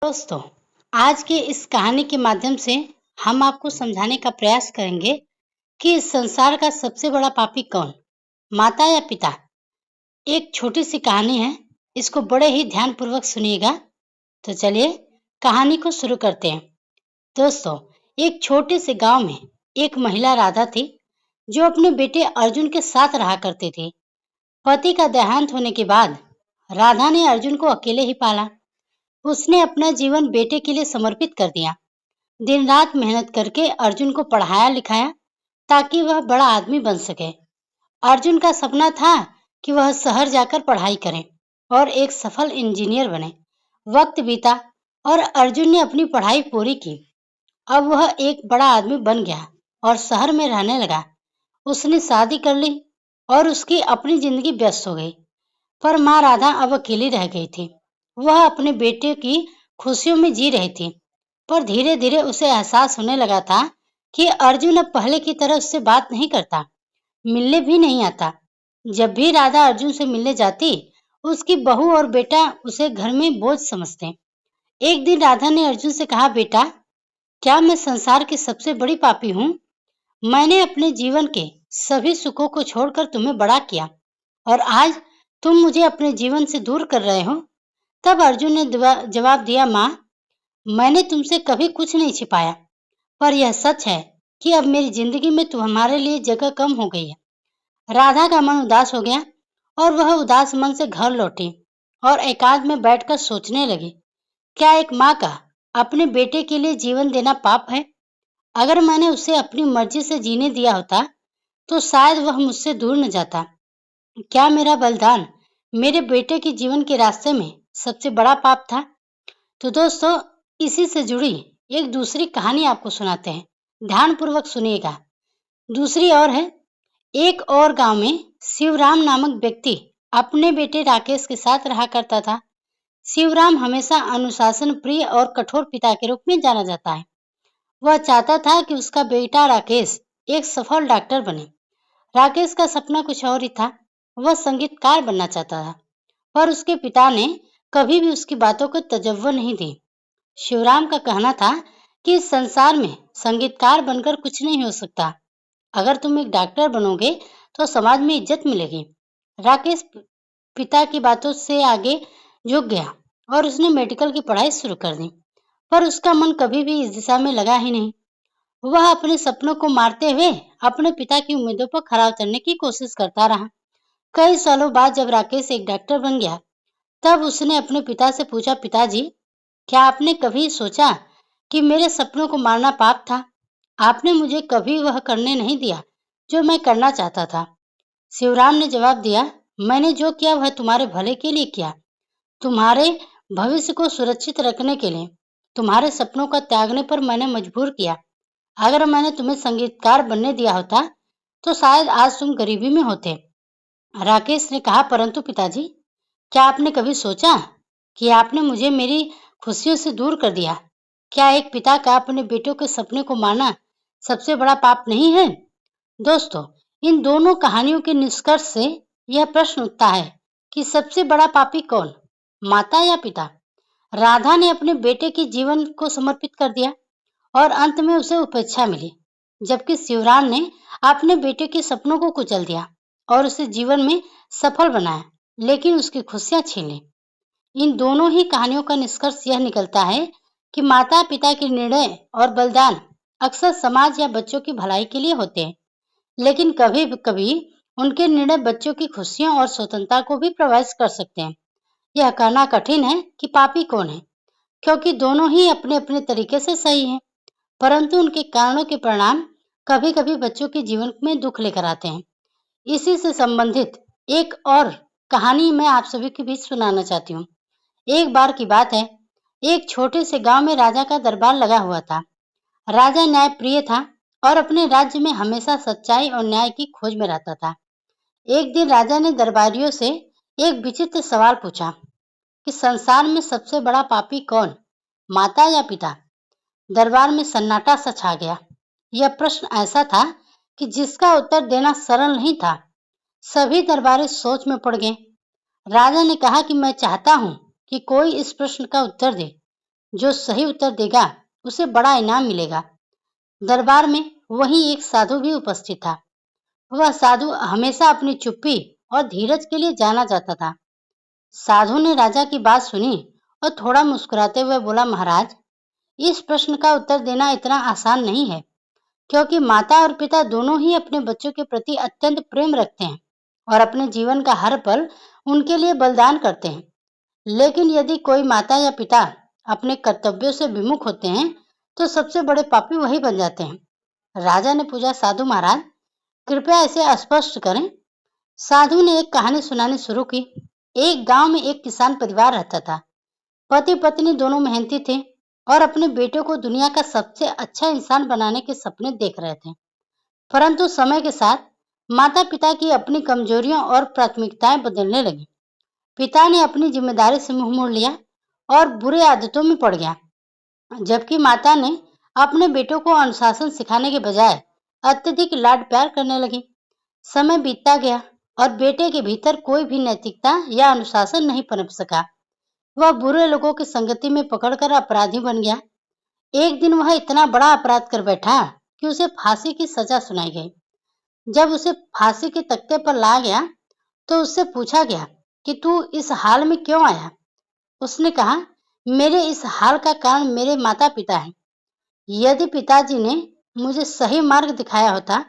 दोस्तों, आज की इस कहानी के माध्यम से हम आपको समझाने का प्रयास करेंगे कि इस संसार का सबसे बड़ा पापी कौन, माता या पिता। एक छोटी सी कहानी है, इसको बड़े ही ध्यानपूर्वक सुनिएगा। तो चलिए कहानी को शुरू करते हैं। दोस्तों, एक छोटे से गांव में एक महिला राधा थी, जो अपने बेटे अर्जुन के साथ रहा करती थी। पति का देहांत होने के बाद राधा ने अर्जुन को अकेले ही पाला। उसने अपना जीवन बेटे के लिए समर्पित कर दिया। दिन रात मेहनत करके अर्जुन को पढ़ाया लिखाया ताकि वह बड़ा आदमी बन सके। अर्जुन का सपना था कि वह शहर जाकर पढ़ाई करे और एक सफल इंजीनियर बने। वक्त बीता और अर्जुन ने अपनी पढ़ाई पूरी की। अब वह एक बड़ा आदमी बन गया और शहर में रहने लगा। उसने शादी कर ली और उसकी अपनी जिंदगी व्यस्त हो गई। पर माँ राधा अब अकेली रह गई थी। वह अपने बेटे की खुशियों में जी रही थी, पर धीरे धीरे उसे एहसास होने लगा था कि अर्जुन अब पहले की तरह उससे बात नहीं करता, मिलने भी नहीं आता। जब भी राधा अर्जुन से मिलने जाती, उसकी बहू और बेटा उसे घर में बोझ समझते। एक दिन राधा ने अर्जुन से कहा, बेटा, क्या मैं संसार की सबसे बड़ी पापी हूँ? मैंने अपने जीवन के सभी सुखों को छोड़कर तुम्हें बड़ा किया और आज तुम मुझे अपने जीवन से दूर कर रहे हो। तब अर्जुन ने जवाब दिया, माँ, मैंने तुमसे कभी कुछ नहीं छिपाया, पर यह सच है कि अब मेरी जिंदगी में तुम्हारे लिए जगह कम हो गई है। राधा का मन उदास हो गया और वह उदास मन से घर लौटी और एकांत में बैठकर सोचने लगी, क्या एक माँ का अपने बेटे के लिए जीवन देना पाप है? अगर मैंने उसे अपनी मर्जी से जीने दिया होता तो शायद वह मुझसे दूर न जाता। क्या मेरा बलिदान मेरे बेटे के जीवन के रास्ते में सबसे बड़ा पाप था? तो दोस्तों, इसी से जुड़ी एक दूसरी कहानी आपको सुनाते हैं, ध्यानपूर्वक सुनिएगा। दूसरी ओर है, एक और गांव में शिवराम नामक व्यक्ति अपने बेटे राकेश के साथ रहा करता था। शिवराम हमेशा अनुशासन प्रिय और कठोर पिता के रूप में जाना जाता है। वह चाहता था कि उसका बेटा राकेश एक सफल डॉक्टर बने। राकेश का सपना कुछ और ही था। वह संगीतकार बनना चाहता था, पर उसके पिता ने कभी भी उसकी बातों को तवज्जो नहीं दी। शिवराम का कहना था कि इस संसार में संगीतकार बनकर कुछ नहीं हो सकता। अगर तुम एक डॉक्टर बनोगे तो समाज में इज्जत मिलेगी। राकेश पिता की बातों से आगे झुक गया और उसने मेडिकल की पढ़ाई शुरू कर दी, पर उसका मन कभी भी इस दिशा में लगा ही नहीं। वह अपने सपनों को मारते हुए अपने पिता की उम्मीदों पर खरा उतरने की कोशिश करता रहा। कई सालों बाद जब राकेश एक डॉक्टर बन गया, तब उसने अपने पिता से पूछा, पिताजी, क्या आपने कभी सोचा कि मेरे सपनों को मारना पाप था? आपने मुझे कभी वह करने नहीं दिया जो मैं करना चाहता था। शिवराम ने जवाब दिया, मैंने जो किया वह तुम्हारे भले के लिए किया, तुम्हारे भविष्य को सुरक्षित रखने के लिए। तुम्हारे सपनों का त्यागने पर मैंने मजबूर किया। अगर मैंने तुम्हें संगीतकार बनने दिया होता तो शायद आज तुम गरीबी में होते। राकेश ने कहा, परंतु पिताजी, क्या आपने कभी सोचा कि आपने मुझे मेरी खुशियों से दूर कर दिया? क्या एक पिता का अपने बेटों के सपने को मारना सबसे बड़ा पाप नहीं है? दोस्तों, इन दोनों कहानियों के निष्कर्ष से यह प्रश्न उठता है कि सबसे बड़ा पापी कौन, माता या पिता? राधा ने अपने बेटे के जीवन को समर्पित कर दिया और अंत में उसे उपेक्षा मिली, जबकि शिवराम ने अपने बेटे के सपनों को कुचल दिया और उसे जीवन में सफल बनाया, लेकिन उसकी खुशियां छीन ली। इन दोनों ही कहानियों का निष्कर्ष यह निकलता है कि माता पिता के निर्णय और बलिदान अक्सर समाज या बच्चों की भलाई के लिए होते हैं, लेकिन कभी कभी उनके निर्णय बच्चों की खुशियों और स्वतंत्रता को भी प्रभावित कर सकते हैं। यह कहना कठिन है कि पापी कौन है, क्योंकि दोनों ही अपने अपने तरीके से सही हैं, परंतु उनके कारणों के परिणाम कभी कभी बच्चों के जीवन में दुख लेकर आते हैं। इसी से संबंधित एक और कहानी मैं आप सभी के बीच सुनाना चाहती हूँ। एक बार की बात है, एक छोटे से गांव में राजा का दरबार लगा हुआ था। राजा न्याय प्रिय था और अपने राज्य में हमेशा सच्चाई और न्याय की खोज में रहता था। एक दिन राजा ने दरबारियों से एक विचित्र सवाल पूछा कि संसार में सबसे बड़ा पापी कौन, माता या पिता? दरबार में सन्नाटा सा छा गया। यह प्रश्न ऐसा था कि जिसका उत्तर देना सरल नहीं था। सभी दरबारी सोच में पड़ गए। राजा ने कहा कि मैं चाहता हूं कि कोई इस प्रश्न का उत्तर दे। जो सही उत्तर देगा उसे बड़ा इनाम मिलेगा। दरबार में वहीं एक साधु भी उपस्थित था। वह साधु हमेशा अपनी चुप्पी और धीरज के लिए जाना जाता था। साधु ने राजा की बात सुनी और थोड़ा मुस्कुराते हुए बोला, महाराज, इस प्रश्न का उत्तर देना इतना आसान नहीं है, क्योंकि माता और पिता दोनों ही अपने बच्चों के प्रति अत्यंत प्रेम रखते हैं और अपने जीवन का हर पल उनके लिए बलिदान करते हैं। लेकिन यदि कोई माता या पिता अपने कर्तव्यों से विमुख होते हैं तो सबसे बड़े पापी वही बन जाते हैं। राजा ने पूछा, साधु महाराज, कृपया इसे स्पष्ट करें। साधु ने एक कहानी सुनानी शुरू की। एक गांव में एक किसान परिवार रहता था। पति पत्नी दोनों मेहनती थे और अपने बेटों को दुनिया का सबसे अच्छा इंसान बनाने के सपने देख रहे थे। परंतु समय के साथ माता पिता की अपनी कमजोरियों और प्राथमिकताएं बदलने लगी। पिता ने अपनी जिम्मेदारी से मुंह मोड़ लिया और बुरे आदतों में पड़ गया, जबकि माता ने अपने बेटों को अनुशासन सिखाने के बजाय अत्यधिक लाड प्यार करने लगी। समय बीतता गया और बेटे के भीतर कोई भी नैतिकता या अनुशासन नहीं पनप सका। वह बुरे लोगों की संगति में पकड़कर अपराधी बन गया। एक दिन वह इतना बड़ा अपराध कर बैठा कि उसे फांसी की सजा सुनाई गई। जब उसे फांसी के तख्ते पर लाया गया तो उससे पूछा गया कि तू इस हाल में क्यों आया। उसने कहा, मेरे इस हाल का कारण मेरे माता पिता हैं। यदि पिताजी ने मुझे सही मार्ग दिखाया होता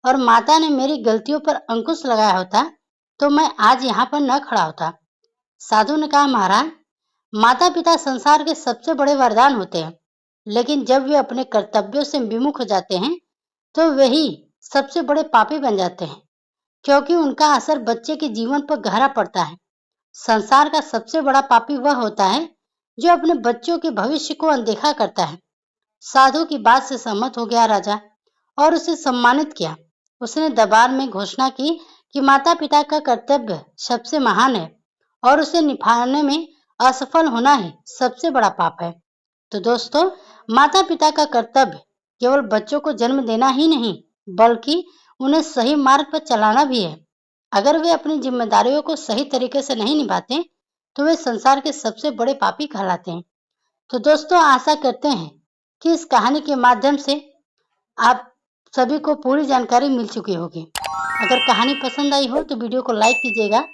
और माता ने मेरी गलतियों पर अंकुश लगाया होता तो मैं आज यहाँ पर न खड़ा होता। साधु ने कहा, महाराज, माता पिता संसार के सबसे बड़े वरदान होते हैं, लेकिन जब वे अपने कर्तव्यों से विमुख हो जाते हैं तो वही सबसे बड़े पापी बन जाते हैं, क्योंकि उनका असर बच्चे के जीवन पर गहरा पड़ता है। संसार का सबसे बड़ा पापी वह होता है जो अपने बच्चों के भविष्य को अनदेखा करता है। साधु की बात से सहमत हो गया राजा और उसे सम्मानित किया। उसने दरबार में घोषणा की कि माता पिता का कर्तव्य सबसे महान है और उसे निभाने में असफल होना ही सबसे बड़ा पाप है। तो दोस्तों, माता पिता का कर्तव्य केवल बच्चों को जन्म देना ही नहीं, बल्कि उन्हें सही मार्ग पर चलाना भी है। अगर वे अपनी जिम्मेदारियों को सही तरीके से नहीं निभाते तो वे संसार के सबसे बड़े पापी कहलाते हैं। तो दोस्तों, आशा करते हैं कि इस कहानी के माध्यम से आप सभी को पूरी जानकारी मिल चुकी होगी। अगर कहानी पसंद आई हो तो वीडियो को लाइक कीजिएगा।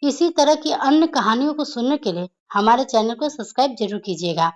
इसी तरह की अन्य कहानियों को सुनने के लिए हमारे चैनल को सब्सक्राइब जरूर कीजिएगा।